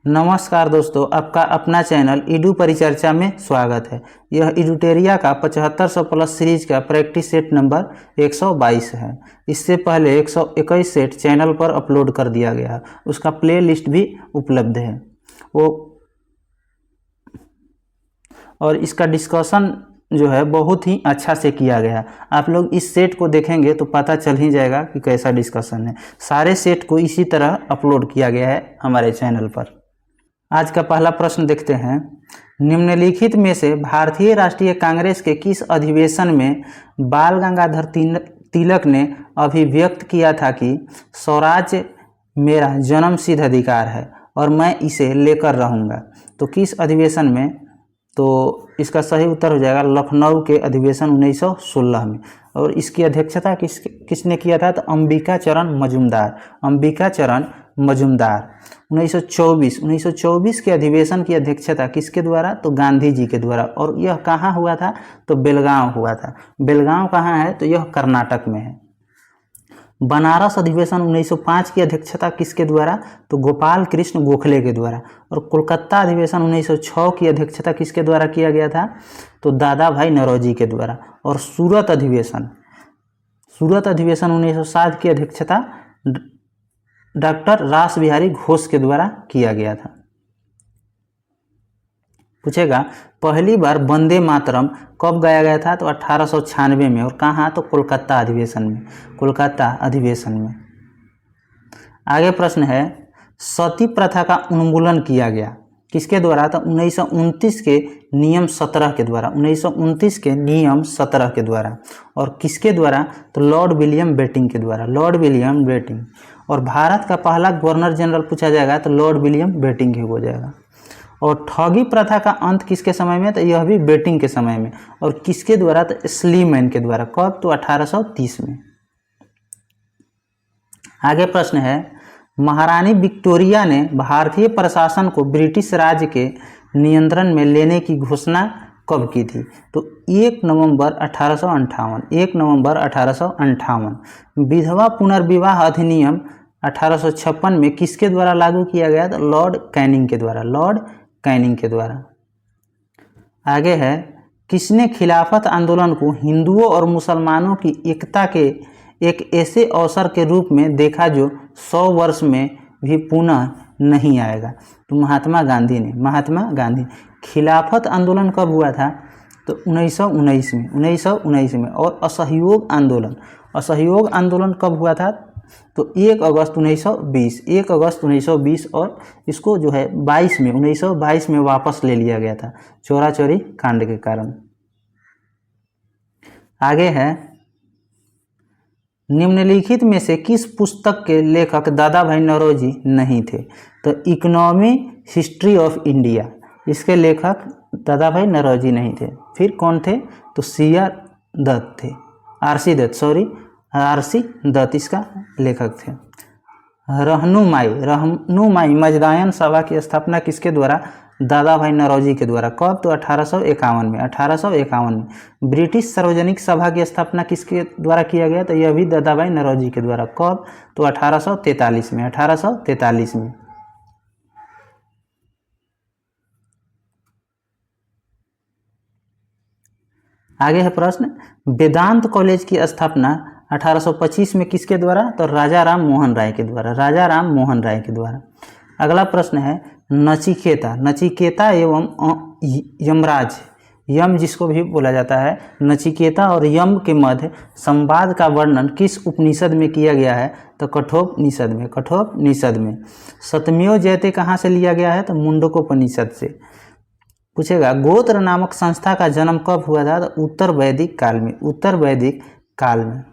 नमस्कार दोस्तों, आपका अपना चैनल ईडू परिचर्चा में स्वागत है। यह इडूटेरिया का 7500 प्लस सीरीज का प्रैक्टिस सेट नंबर 122 है। इससे पहले 121 सेट चैनल पर अपलोड कर दिया गया है, उसका प्ले लिस्ट भी उपलब्ध है और इसका डिस्कशन जो है बहुत ही अच्छा से किया गया है। आप लोग इस सेट को देखेंगे तो पता चल ही जाएगा कि कैसा डिस्कशन है। सारे सेट को इसी तरह अपलोड किया गया है हमारे चैनल पर। आज का पहला प्रश्न देखते हैं। निम्नलिखित में से भारतीय राष्ट्रीय कांग्रेस के किस अधिवेशन में बाल गंगाधर तिलक ने अभिव्यक्त किया था कि स्वराज्य मेरा जन्मसिद्ध अधिकार है और मैं इसे लेकर रहूँगा? तो किस अधिवेशन में? तो इसका सही उत्तर हो जाएगा लखनऊ के अधिवेशन 1916 में। और इसकी अध्यक्षता किसने किया था? तो अंबिका चरण मजूमदार। 1924 के अधिवेशन की अध्यक्षता किसके द्वारा? तो गांधी जी के द्वारा। और यह कहाँ हुआ था? तो बेलगांव हुआ था। बेलगांव कहाँ है? तो यह कर्नाटक में है। बनारस अधिवेशन 1905 की अध्यक्षता किसके द्वारा? तो गोपाल कृष्ण गोखले के द्वारा। और कोलकाता अधिवेशन 1906 की अध्यक्षता किसके द्वारा किया गया था? तो दादा भाई नौरोजी के द्वारा। और सूरत अधिवेशन 1907 की अध्यक्षता डॉक्टर रास बिहारी घोष के द्वारा किया गया था। पूछेगा पहली बार वंदे मातरम कब गाया गया था? तो 1896 में। और कहाँ? तो कोलकाता अधिवेशन में। आगे प्रश्न है, सती प्रथा का उन्मूलन किया गया किसके द्वारा? तो 1929 के नियम 17 के द्वारा। 1929 के नियम 17 के द्वारा। और किसके द्वारा? तो लॉर्ड विलियम बेटिंग के द्वारा। और भारत का पहला गवर्नर जनरल पूछा जाएगा तो लॉर्ड विलियम बेटिंग ही हो जाएगा। और ठगी प्रथा का अंत किसके समय में? तो यह भी बेटिंग के समय में। और किसके द्वारा? तो स्लीमैन के द्वारा। कब? तो 1830 में। आगे प्रश्न है, महारानी विक्टोरिया ने भारतीय प्रशासन को ब्रिटिश राज के नियंत्रण में लेने की घोषणा कब की थी? तो 1 नवंबर 1858। विधवा पुनर्विवाह अधिनियम 1856 में किसके द्वारा लागू किया गया? तो लॉर्ड कैनिंग के द्वारा। आगे है, किसने खिलाफत आंदोलन को हिंदुओं और मुसलमानों की एकता के एक ऐसे अवसर के रूप में देखा जो 100 वर्ष में भी पुनः नहीं आएगा? तो महात्मा गांधी। खिलाफत आंदोलन कब हुआ था? तो 1919 में। और असहयोग आंदोलन कब हुआ था? तो 1 अगस्त 1920। और इसको जो है 1922 में वापस ले लिया गया था चोरा चोरी कांड के कारण। आगे है, निम्नलिखित में से किस पुस्तक के लेखक दादा भाई नौरोजी नहीं थे? तो इकोनॉमी हिस्ट्री ऑफ इंडिया, इसके लेखक दादा भाई नौरोजी नहीं थे। फिर कौन थे? तो आरसी दत्त इसका लेखक थे। रहनुमाई मजदायन सभा की स्थापना किसके द्वारा? दादा भाई नौरोजी के द्वारा। कब? तो 1851 में। ब्रिटिश सार्वजनिक सभा की स्थापना किसके द्वारा किया गया? तो यह भी दादा भाई नौरोजी के द्वारा। कब? तो 1843 में। आगे है प्रश्न, वेदांत कॉलेज की स्थापना 1825 में किसके द्वारा? तो राजा राम मोहन राय के द्वारा। अगला प्रश्न है, नचिकेता एवं यमराज, यम जिसको भी बोला जाता है, नचिकेता और यम के मध्य संवाद का वर्णन किस उपनिषद में किया गया है? तो कठोपनिषद में। सत्यमेव जयते कहाँ से लिया गया है? तो मुंडकोपनिषद से। पूछेगा गोत्र नामक संस्था का जन्म कब हुआ था? तो उत्तर वैदिक काल में।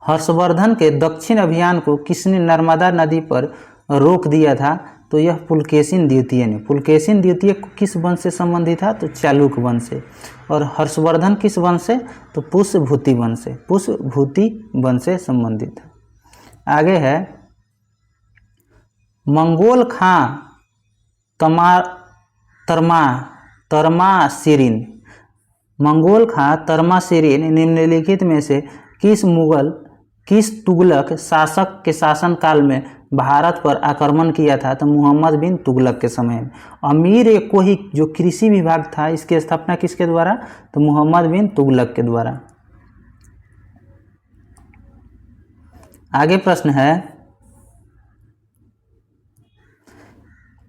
हर्षवर्धन के दक्षिण अभियान को किसने नर्मदा नदी पर रोक दिया था? तो यह पुलकेशिन द्वितीय ने। पुलकेशिन द्वितीय किस वंश से संबंधित था? तो चालुक्य वंश से। और हर्षवर्धन किस वंश से? तो पुष्यभूति वंश से संबंधित है। आगे है, मंगोल खां तर्माशिरीन निम्नलिखित में से किस मुगल किस तुगलक शासक के शासनकाल में भारत पर आक्रमण किया था? तो मोहम्मद बिन तुगलक के समय में। अमीर कोही जो कृषि विभाग था, इसकी स्थापना किसके द्वारा? तो मोहम्मद बिन तुगलक के द्वारा। आगे प्रश्न है,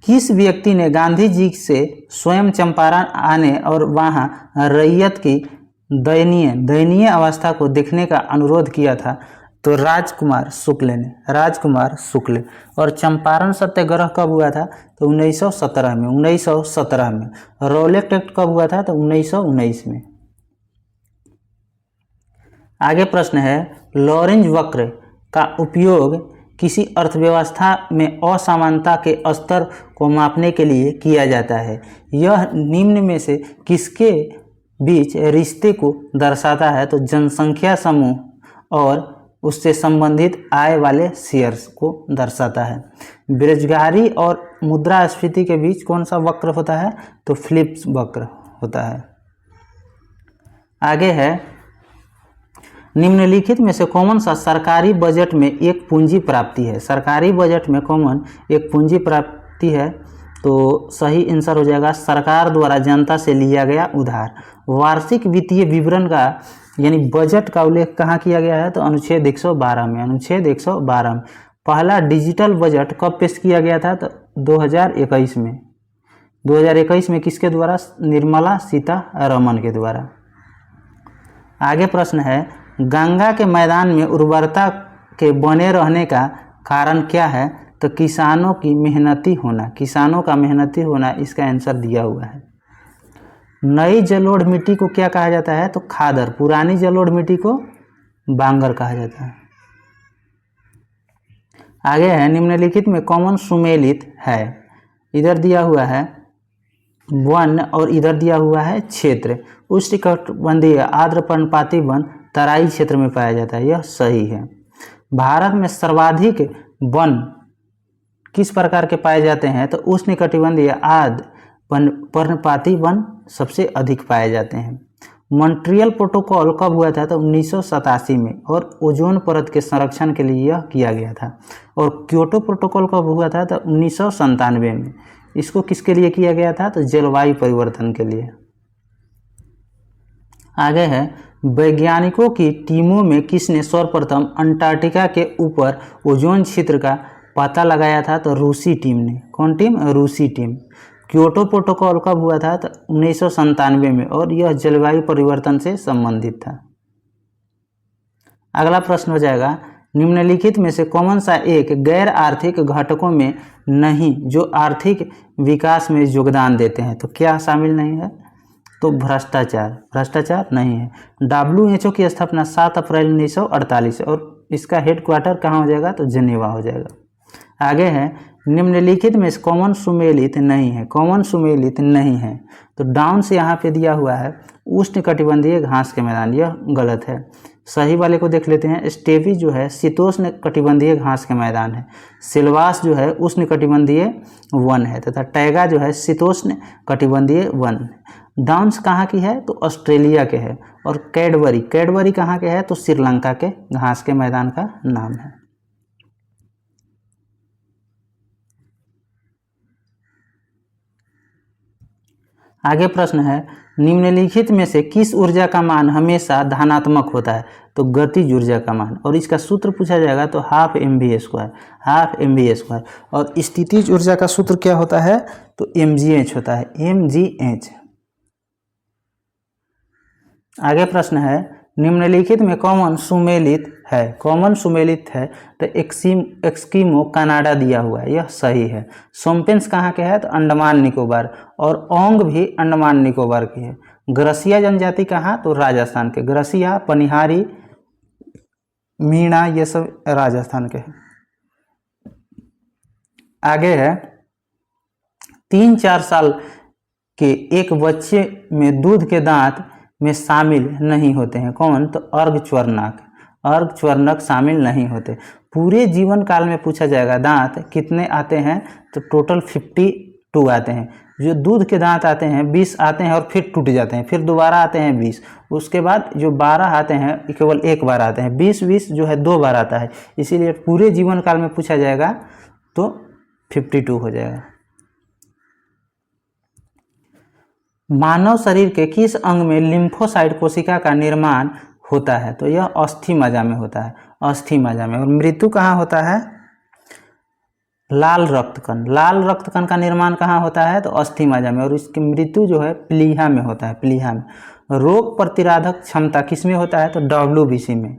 किस व्यक्ति ने गांधी जी से स्वयं चंपारण आने और वहां रैयत की दयनीय अवस्था को देखने का अनुरोध किया था? तो राजकुमार शुक्ल ने, राजकुमार शुक्ल। और चंपारण सत्याग्रह कब हुआ था? तो 1917 में, 1917 में। रौलेट एक्ट कब हुआ था? तो 1919 में। आगे प्रश्न है, लॉरेंज वक्र का उपयोग किसी अर्थव्यवस्था में असमानता के स्तर को मापने के लिए किया जाता है? यह निम्न में से किसके बीच रिश्ते को दर्शाता है? तो जनसंख्या समूह और उससे संबंधित आय वाले शेयर्स को दर्शाता है। बेरोजगारी और मुद्रास्फीति के बीच कौन सा वक्र होता है? तो फिलिप्स वक्र होता है। आगे है, निम्नलिखित में से कौन सा सरकारी बजट में एक पूंजी प्राप्ति है? सरकारी बजट में कौन एक पूंजी प्राप्ति है? तो सही आंसर हो जाएगा सरकार द्वारा जनता से लिया गया उधार। वार्षिक वित्तीय विवरण का यानी बजट का उल्लेख कहाँ किया गया है? तो अनुच्छेद 112 में, अनुच्छेद 112 में। पहला डिजिटल बजट कब पेश किया गया था? तो 2021 में। 2021 में किसके द्वारा? निर्मला सीतारमण के द्वारा। आगे प्रश्न है, गंगा के मैदान में उर्वरता के बने रहने का कारण क्या है? तो किसानों की मेहनती होना, किसानों का मेहनती होना इसका आंसर दिया हुआ है। नई जलोढ़ मिट्टी को क्या कहा जाता है? तो खादर। पुरानी जलोढ़ मिट्टी को बांगर कहा जाता है। आगे है, निम्नलिखित में कौन सुमेलित है? इधर दिया हुआ है वन और इधर दिया हुआ है क्षेत्र। उष्णकटिबंधीय आर्द्र पर्णपाती वन तराई क्षेत्र में पाया जाता है, यह सही है। भारत में सर्वाधिक वन किस प्रकार के पाए जाते हैं? तो उष्णकटिबंधीय आर्द्र पर्णपाती वन सबसे अधिक पाए जाते हैं। मॉन्ट्रियल प्रोटोकॉल कब हुआ था? तो 1987 में और ओजोन परत के संरक्षण के लिए यह किया गया था। और क्योटो प्रोटोकॉल कब हुआ था? तो 1997 में। इसको किसके लिए किया गया था? तो जलवायु परिवर्तन के लिए। आगे है, वैज्ञानिकों की टीमों में किसने सर्वप्रथम अंटार्कटिका के ऊपर ओजोन क्षेत्र का पता लगाया था? तो रूसी टीम ने। कौन टीम? रूसी टीम। क्योटो प्रोटोकॉल कब हुआ था? तो 1997 में और यह जलवायु परिवर्तन से संबंधित था। अगला प्रश्न हो जाएगा, निम्नलिखित में से कौन सा एक गैर आर्थिक घटकों में नहीं जो आर्थिक विकास में योगदान देते हैं? तो क्या शामिल नहीं है? तो भ्रष्टाचार। भ्रष्टाचार नहीं है। WHO की स्थापना 7 अप्रैल 1948 और इसका हेडक्वार्टर कहाँ हो जाएगा? तो जेनेवा हो जाएगा। आगे है, निम्नलिखित में कौन सुमेलित नहीं है? कौन सुमेलित नहीं है? तो डाउन्स यहाँ पे दिया हुआ है उष्णकटिबंधीय घास के मैदान, यह गलत है। सही वाले को देख लेते हैं। स्टेपी जो है शीतोष्ण कटिबंधीय घास के मैदान है। सिलवास जो है उष्णकटिबंधीय वन है तथा टैगा जो है शीतोष्ण कटिबंधीय वन। डाउन्स कहाँ की है? तो ऑस्ट्रेलिया के है। और कैडबरी, कैडबरी कहाँ के है? तो श्रीलंका के घास के मैदान का नाम है। आगे प्रश्न है, निम्नलिखित में से किस ऊर्जा का मान हमेशा धनात्मक होता है? तो गतिज ऊर्जा का मान। और इसका सूत्र पूछा जाएगा तो हाफ mv², हाफ mv²। और स्थितिज ऊर्जा का सूत्र क्या होता है? तो mgh होता है, mgh। आगे प्रश्न है, निम्नलिखित में कौन सुमेलित है? कौन सुमेलित है? तो एक्सकीमो कनाडा दिया हुआ है, यह सही है। सोम्पेंस कहाँ के है? तो अंडमान निकोबार। और ओंग भी अंडमान निकोबार की है। ग्रसिया जनजाति कहाँ? तो राजस्थान के। ग्रसिया, पनिहारी, मीणा ये सब राजस्थान के हैं। आगे है, 3-4 साल के एक बच्चे में दूध के दांत में शामिल नहीं होते हैं। कौन? तो अर्धच्वर्णक, अर्धच्वर्णक शामिल नहीं होते। पूरे जीवन काल में पूछा जाएगा दांत कितने आते हैं? तो टोटल 52 आते हैं। जो दूध के दांत आते हैं 20 आते हैं और फिर टूट जाते हैं, फिर दोबारा आते हैं 20, उसके बाद जो 12 आते हैं केवल एक बार आते हैं, 20 जो है 2 बार आता है, इसीलिए पूरे जीवन काल में पूछा जाएगा तो 52 हो जाएगा। मानव शरीर के किस अंग में लिम्फोसाइट कोशिका का निर्माण होता है? तो यह अस्थि मज्जा में होता है, अस्थि मज्जा में। और मृत्यु कहाँ होता है? लाल रक्तकण, लाल रक्तकण का निर्माण कहाँ होता है? तो अस्थि मज्जा में। और इसकी मृत्यु जो है प्लीहा में होता है, प्लीहा में। रोग प्रतिरोधक क्षमता किस में होता है? तो WBC में,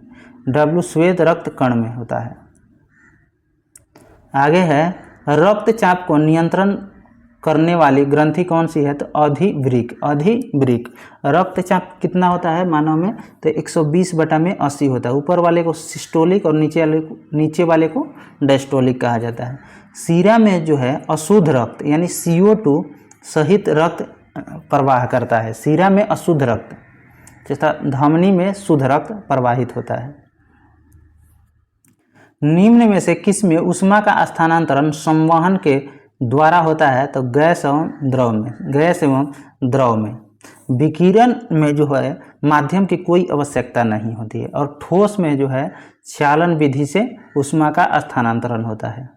W श्वेत रक्त कण में होता है। आगे है रक्तचाप को नियंत्रण करने वाली ग्रंथि कौन सी है? तो अधिवृक्क, अधिवृक्क। रक्तचाप कितना होता है मानव में? तो 120/80 होता है। ऊपर वाले को सिस्टोलिक और नीचे वाले को डायस्टोलिक कहा जाता है। सीरा में जो है अशुद्ध रक्त यानी CO2 सहित रक्त प्रवाह करता है। सीरा में अशुद्ध रक्त, जैसा धमनी में शुद्ध रक्त प्रवाहित होता है। निम्न में से किस में ऊष्मा का स्थानांतरण संवहन के द्वारा होता है? तो गैस एवं द्रव में, गैस एवं द्रव में। विकिरण में जो है माध्यम की कोई आवश्यकता नहीं होती है, और ठोस में जो है चालन विधि से ऊष्मा का स्थानांतरण होता है।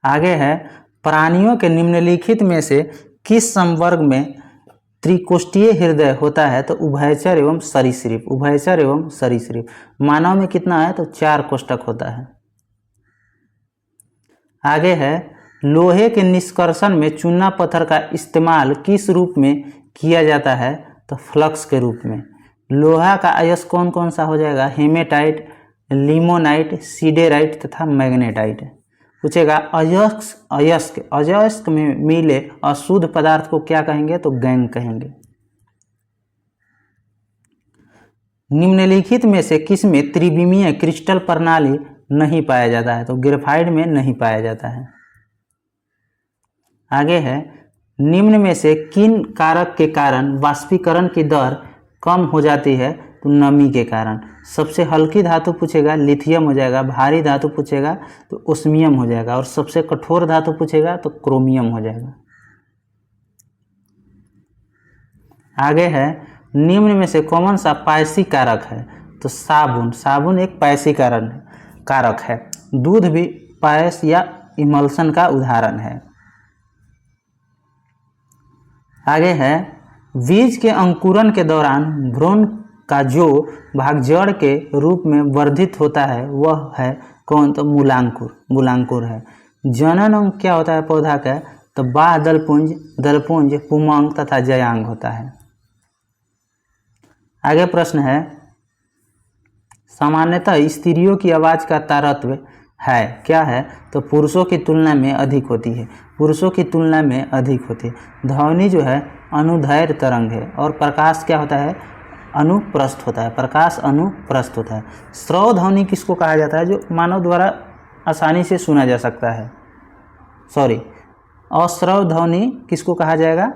आगे है प्राणियों के निम्नलिखित में से किस संवर्ग में त्रिकोष्ठीय हृदय होता है? तो उभयचर एवं सरीसृप, उभयचर एवं सरीसृप। मानव में कितना है? तो 4 कोष्ठक होता है। आगे है लोहे के निष्कर्षण में चूना पत्थर का इस्तेमाल किस रूप में किया जाता है? तो फ्लक्स के रूप में। लोहा का अयस्क कौन कौन सा हो जाएगा? हेमेटाइट, लिमोनाइट, सीडेराइट तथा मैग्नेटाइट। पूछेगा अयस्क में मिले अशुद्ध पदार्थ को क्या कहेंगे? तो गैंग कहेंगे। निम्नलिखित में से किस में त्रिविमीय क्रिस्टल प्रणाली नहीं पाया जाता है? तो ग्रेफाइट में नहीं पाया जाता है। आगे है निम्न में से किन कारक के कारण वाष्पीकरण की दर कम हो जाती है? तो नमी के कारण। सबसे हल्की धातु पूछेगा लिथियम हो जाएगा, भारी धातु पूछेगा तो ओस्मियम हो जाएगा, और सबसे कठोर धातु पूछेगा तो क्रोमियम हो जाएगा। आगे है निम्न में से कौन सा पायसी कारक है? तो साबुन, साबुन एक पायसी कारक है। दूध भी पायस या इमल्सन का उदाहरण है। आगे है बीज के अंकुरण के दौरान भ्रूण का जो भाग जड़ के रूप में वर्धित होता है वह है कौन? तो मूलांकुर, मूलांकुर है। जनन अंग क्या होता है पौधा का? तो बाह्य दलपुंज, दलपुंज, पुमांग तथा जयांग होता है। आगे प्रश्न है सामान्यतः स्त्रियों की आवाज़ का तारतम्य है, क्या है? तो पुरुषों की तुलना में अधिक होती है, पुरुषों की तुलना में अधिक होती है। ध्वनि जो है अनुदैर्घ्य तरंग है, और प्रकाश क्या होता है? अनुप्रस्थ होता है, प्रकाश अनुप्रस्थ होता है। श्रव्य ध्वनि किसको कहा जाता है? जो मानव द्वारा आसानी से सुना जा सकता है। अश्रव्य ध्वनि किसको कहा जाएगा?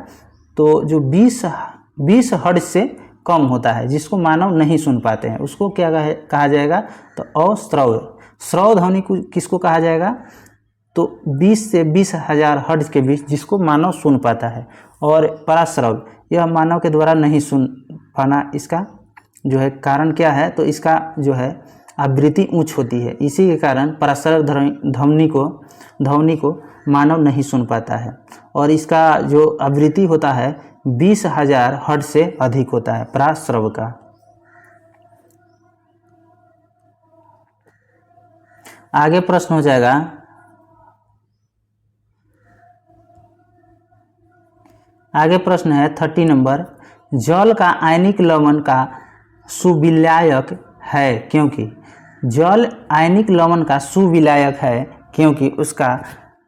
तो जो 20 हर्ट्ज से कम होता है, जिसको मानव नहीं सुन पाते हैं, उसको क्या कहा जाएगा? तो अश्रव्य। श्रव्य ध्वनि किसको कहा जाएगा? तो 20 से 20,000 हर्ट्ज के बीच, जिसको मानव सुन पाता है। और पराश्रव्य यह मानव के द्वारा नहीं सुन पाना, इसका जो है कारण क्या है? तो इसका जो है आवृत्ति उच्च होती है, इसी के कारण पराश्रव्य ध्वनि को मानव नहीं सुन पाता है, और इसका जो आवृत्ति होता है 20,000 हर्ट्ज से अधिक होता है पराश्रव्य का। आगे प्रश्न हो जाएगा आगे प्रश्न है 30 नंबर। जल का आयनिक लवण का सुविलायक है क्योंकि? जल आयनिक लवण का सुविलायक है क्योंकि उसका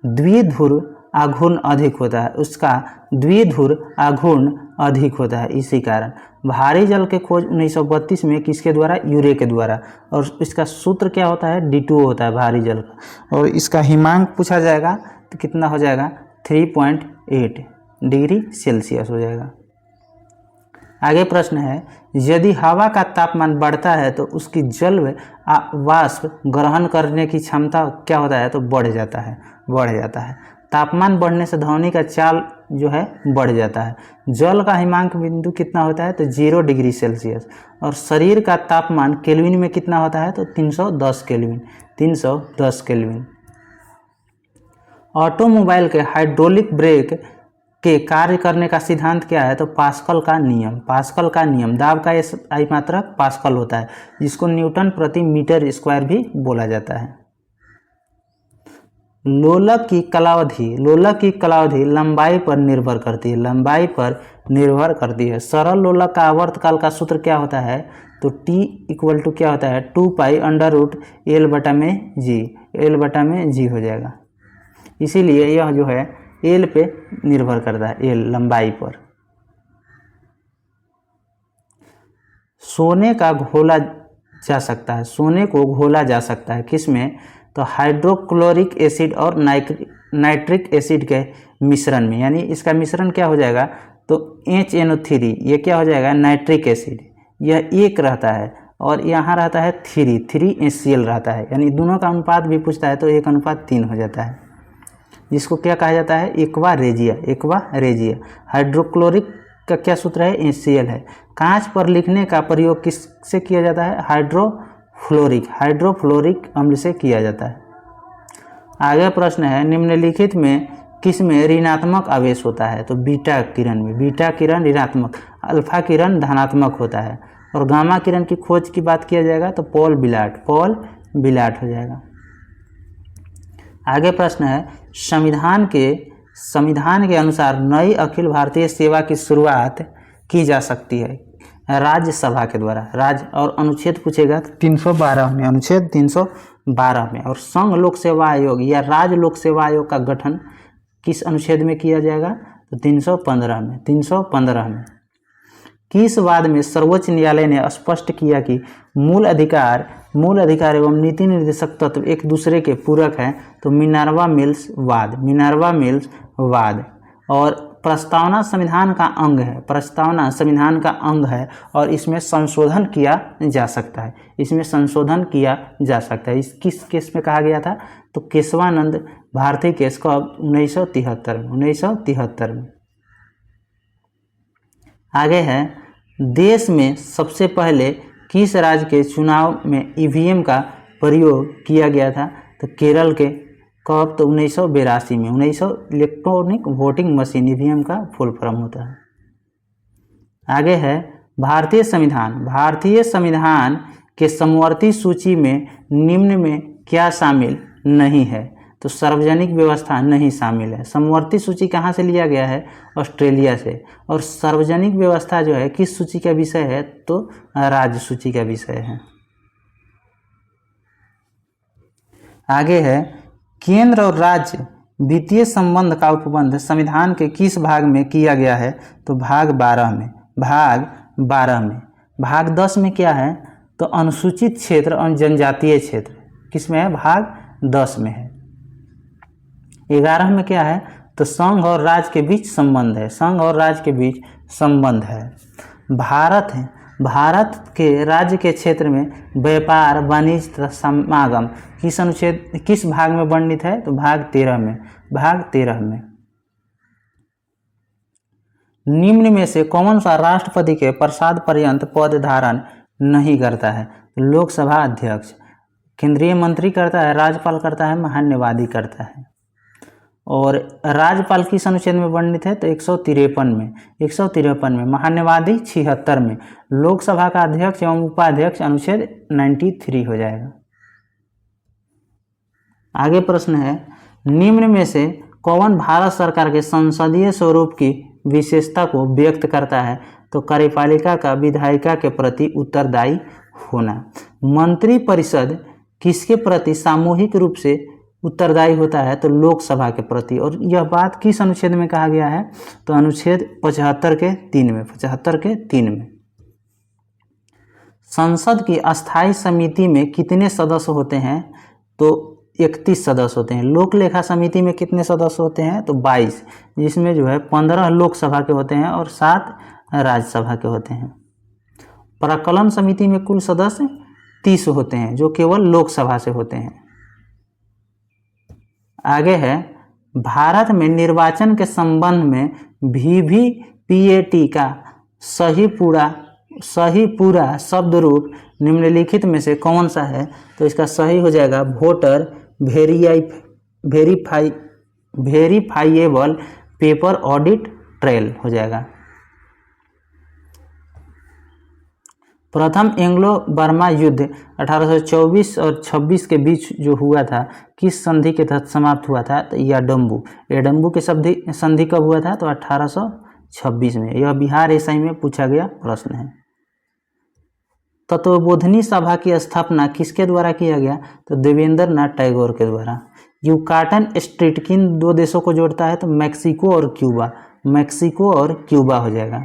द्विध्रुव आघूर्ण अधिक होता है, उसका द्विध्रुव आघूर्ण अधिक होता है। इसी कारण भारी जल के खोज 1932 में किसके द्वारा? यूरे के द्वारा, और इसका सूत्र क्या होता है? D2O होता है भारी जल का। और इसका हिमांक पूछा जाएगा तो कितना हो जाएगा? 3.8 डिग्री सेल्सियस हो जाएगा। आगे प्रश्न है यदि हवा का तापमान बढ़ता है तो उसकी जल वाष्प ग्रहण करने की क्षमता क्या होता है? तो बढ़ जाता है। तापमान बढ़ने से ध्वनि का चाल जो है बढ़ जाता है। जल का हिमांक बिंदु कितना होता है? तो 0 डिग्री सेल्सियस। और शरीर का तापमान केल्विन में कितना होता है? तो 310 केल्विन, 310 केल्विन। ऑटोमोबाइल के हाइड्रोलिक ब्रेक के कार्य करने का सिद्धांत क्या है? तो पास्कल का नियम, पास्कल का नियम। दाब का SI मात्रक पास्कल होता है, जिसको न्यूटन प्रति मीटर स्क्वायर भी बोला जाता है। लोलक की कलावधि, लोलक की कलावधि लंबाई पर निर्भर करती है, लंबाई पर निर्भर करती है। सरल लोलक का आवर्तकाल का सूत्र क्या होता है? तो T इक्वल टू क्या होता है? 2 पाई अंडर रूट L बटा में G, L बटा में G हो जाएगा। इसीलिए यह जो है L पे निर्भर करता है, L लंबाई पर। सोने का घोला जा सकता है, सोने को घोला जा सकता है किसमें? तो हाइड्रोक्लोरिक एसिड और नाइट्रिक एसिड के मिश्रण में, यानी इसका मिश्रण क्या हो जाएगा? तो HNO3, ये क्या हो जाएगा? Nitric acid. यह 1 रहता है और यहाँ रहता है 3 HCl रहता है, यानी दोनों का अनुपात भी पूछता है तो 1:3 हो जाता है, जिसको क्या कहा जाता है? Aqua regia, aqua regia. Hydrochloric का क्या सूत्र है? HCl है। कांच पर लिखने का प्रयोग किससे किया जाता है? हाइड्रोफ्लोरिक अम्ल से किया जाता है। आगे प्रश्न है, निम्नलिखित में किसमें ऋणात्मक आवेश होता है? तो बीटा किरण में, बीटा किरण ऋणात्मक, अल्फा किरण धनात्मक होता है। और गामा किरण की खोज की बात किया जाएगा तो पॉल बिलाट हो जाएगा। आगे प्रश्न है, संविधान के अनुसार नई अखिल भारतीय सेवा की शुरुआत की जा सकती है राज्यसभा के द्वारा। राज्य और अनुच्छेद पूछेगा तो 312 में, अनुच्छेद 312 में। और संघ लोक सेवा आयोग या राज्य लोक सेवा आयोग का गठन किस अनुच्छेद में किया जाएगा? तो 315 में, 315 में। किस वाद में सर्वोच्च न्यायालय ने स्पष्ट किया कि मूल अधिकार एवं नीति निर्देशक तत्व एक दूसरे के पूरक हैं? तो मिनर्वा मिल्स वाद, मिनर्वा मिल्स वाद। और प्रस्तावना संविधान का अंग है, प्रस्तावना संविधान का अंग है और इसमें संशोधन किया जा सकता है, इसमें संशोधन किया जा सकता है। इस किस केस में कहा गया था? तो केशवानंद भारती केस को 1973 में। आगे है, देश में सबसे पहले किस राज्य के चुनाव में EVM का प्रयोग किया गया था? तो केरल के। कब? तो 1982 में। 1900 इलेक्ट्रॉनिक वोटिंग मशीन EVM का फुल फॉर्म होता है। आगे है, भारतीय संविधान के समवर्ती सूची में निम्न में क्या शामिल नहीं है? तो सार्वजनिक व्यवस्था नहीं शामिल है। समवर्ती सूची कहाँ से लिया गया है? ऑस्ट्रेलिया से। और सार्वजनिक व्यवस्था जो है किस सूची का विषय है? तो राज्य सूची का विषय है। आगे है, केंद्र और राज्य वित्तीय संबंध का उपबंध संविधान के किस भाग में किया गया है? तो भाग 12 में, भाग 12 में। भाग 10 में क्या है? तो अनुसूचित क्षेत्र और जनजातीय क्षेत्र किसमें है? भाग 10 में है। 11 में क्या है? तो संघ और राज्य के बीच संबंध है, संघ और राज्य के बीच संबंध है। भारत है, भारत के राज्य के क्षेत्र में व्यापार वाणिज्य तथा समागम किस अनुच्छेद, किस भाग में वर्णित है? तो भाग 13 में, भाग 13 में। निम्न में से कौन सा राष्ट्रपति के प्रसाद पर्यंत पद धारण नहीं करता है? लोकसभा अध्यक्ष, केंद्रीय मंत्री करता है, राज्यपाल करता है, महान्यवादी करता है। और राज्यपाल किस अनुच्छेद में वर्णित है? तो 153 में, 153 में। महान्यवादी 76 में। लोकसभा का अध्यक्ष एवं उपाध्यक्ष अनुच्छेद 93 हो जाएगा। आगे प्रश्न है, निम्न में से कौन भारत सरकार के संसदीय स्वरूप की विशेषता को व्यक्त करता है? तो कार्यपालिका का विधायिका के प्रति उत्तरदायी होना। मंत्रिपरिषद किसके प्रति सामूहिक रूप से उत्तरदायी होता है? तो लोकसभा के प्रति। और यह बात किस अनुच्छेद में कहा गया है? तो अनुच्छेद 75 के 3 में, 75 के 3 में। संसद की अस्थायी समिति में कितने सदस्य होते हैं? तो 31 सदस्य होते हैं। लोक लेखा समिति में कितने सदस्य होते हैं? तो 22, जिसमें जो है 15 लोकसभा के होते हैं और 7 राज्यसभा के होते हैं। प्राक्कलन समिति में कुल सदस्य 30 होते हैं, जो केवल लोकसभा से होते हैं। आगे है, भारत में निर्वाचन के संबंध में वीवीपीएटी का सही पूरा शब्द रूप निम्नलिखित में से कौन सा है? तो इसका सही हो जाएगा voter verifiable paper audit trail हो जाएगा। प्रथम एंग्लो बर्मा युद्ध 1824 और 26 के बीच जो हुआ था, किस संधि के तहत समाप्त हुआ था? तो एडम्बू के संधि कब हुआ था? तो 1826 में। यह बिहार एसआई में पूछा गया प्रश्न है। तत्वबोधिनी सभा की स्थापना किसके द्वारा किया गया? तो देवेंद्र नाथ टैगोर के द्वारा। यूकाटन स्ट्रीट किन दो देशों को जोड़ता है? तो मैक्सिको और क्यूबा हो जाएगा।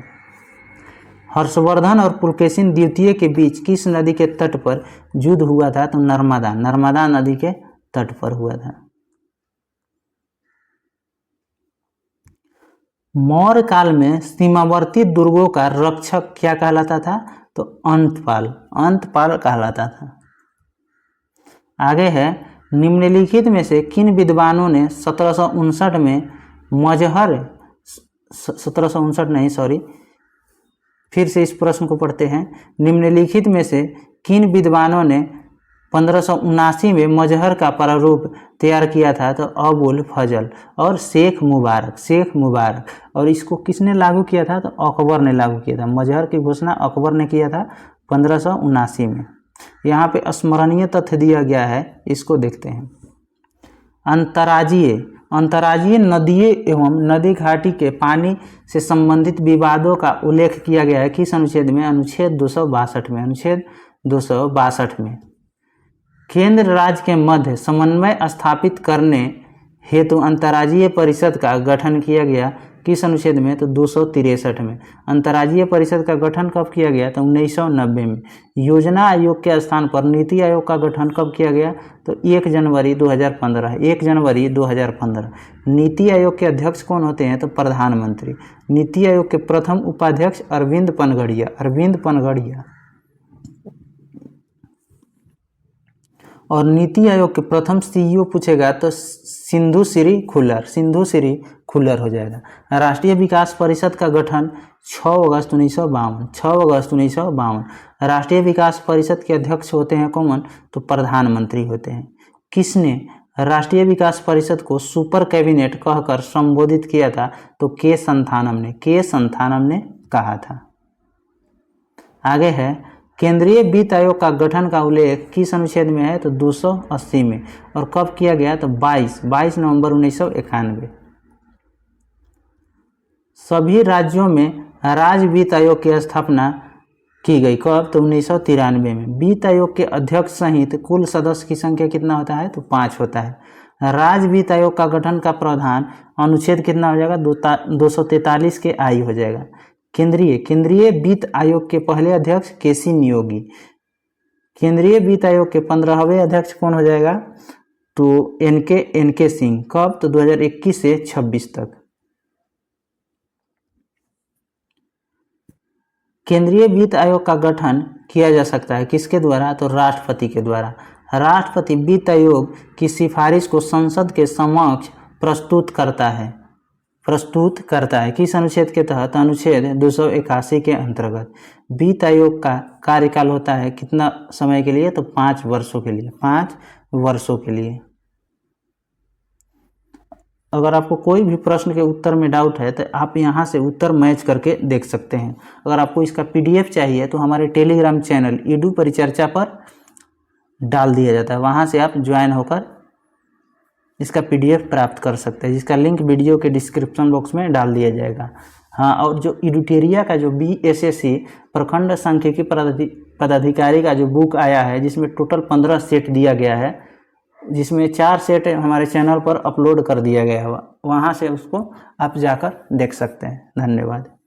हर्षवर्धन और पुलकेशिन द्वितीय के बीच किस नदी के तट पर युद्ध हुआ था? तो नर्मदा नदी के तट पर हुआ था। मौर्य काल में सीमावर्ती दुर्गों का रक्षक क्या कहलाता था? तो अंतपाल कहलाता था। आगे है, निम्नलिखित में से किन विद्वानों ने 1759 में फिर से इस प्रश्न को पढ़ते हैं। निम्नलिखित में से किन विद्वानों ने 1579 में मजहर का प्रारूप तैयार किया था? तो अबुल फजल और शेख मुबारक। और इसको किसने लागू किया था? तो अकबर ने लागू किया था। मजहर की घोषणा अकबर ने किया था 1579 में। यहाँ पे स्मरणीय तथ्य दिया गया है, इसको देखते हैं। अंतर्राज्यीय नदियों एवं नदी घाटी के पानी से संबंधित विवादों का उल्लेख किया गया है किस अनुच्छेद में? अनुच्छेद 262 में। केंद्र राज्य के मध्य समन्वय स्थापित करने हेतु अंतर्राज्यीय परिषद का गठन किया गया किस अनुच्छेद में? तो 263 में। अंतर्राज्यीय परिषद का गठन कब किया गया? तो 1990 में। योजना आयोग के स्थान पर नीति आयोग का गठन कब किया गया? तो 1 जनवरी 2015। नीति आयोग के अध्यक्ष कौन होते हैं? तो प्रधानमंत्री। नीति आयोग के प्रथम उपाध्यक्ष अरविंद पनघड़िया। और नीति आयोग के प्रथम सीईओ पूछेगा तो सिंधु श्री खुल्लर हो जाएगा। राष्ट्रीय विकास परिषद का गठन 6 अगस्त 1952। राष्ट्रीय विकास परिषद के अध्यक्ष होते हैं कौन? तो प्रधानमंत्री होते हैं। किसने राष्ट्रीय विकास परिषद को सुपर कैबिनेट कहकर संबोधित किया था? तो के संथानम ने कहा था। आगे है, केंद्रीय वित्त आयोग का गठन का उल्लेख किस अनुच्छेद में है? तो 280 में। और कब किया गया? तो 22 नवंबर 1991। सभी राज्यों में राज्य वित्त आयोग की स्थापना की गई कब? तो 1993 में। वित्त आयोग के अध्यक्ष सहित कुल सदस्य की संख्या कितना होता है? तो 5 होता है। राज्य वित्त आयोग का गठन का प्रावधान अनुच्छेद कितना हो जाएगा? 243 के आई हो जाएगा। केंद्रीय वित्त आयोग के पहले अध्यक्ष केसी नियोगी। केंद्रीय वित्त आयोग के 15वें अध्यक्ष कौन हो जाएगा? तो एनके सिंह। कब? तो 2021 से 26 तक। केंद्रीय वित्त आयोग का गठन किया जा सकता है किसके द्वारा? तो राष्ट्रपति के द्वारा। राष्ट्रपति वित्त आयोग की सिफारिश को संसद के समक्ष प्रस्तुत करता है किस अनुच्छेद के तहत? अनुच्छेद 281 के अंतर्गत। वित्त आयोग का कार्यकाल होता है कितना समय के लिए? तो 5 वर्षों के लिए। अगर आपको कोई भी प्रश्न के उत्तर में डाउट है तो आप यहाँ से उत्तर मैच करके देख सकते हैं। अगर आपको इसका PDF चाहिए तो हमारे टेलीग्राम चैनल ईडू परिचर्चा पर डाल दिया जाता है, वहाँ से आप ज्वाइन होकर इसका PDF प्राप्त कर सकते हैं, जिसका लिंक वीडियो के डिस्क्रिप्शन बॉक्स में डाल दिया जाएगा। हाँ, और जो एडुटेरिया का जो BSSC प्रखंड सांख्यिकी पदाधिकारी का जो बुक आया है, जिसमें टोटल 15 सेट दिया गया है, जिसमें 4 सेट हमारे चैनल पर अपलोड कर दिया गया है, वहाँ से उसको आप जाकर देख सकते हैं। धन्यवाद।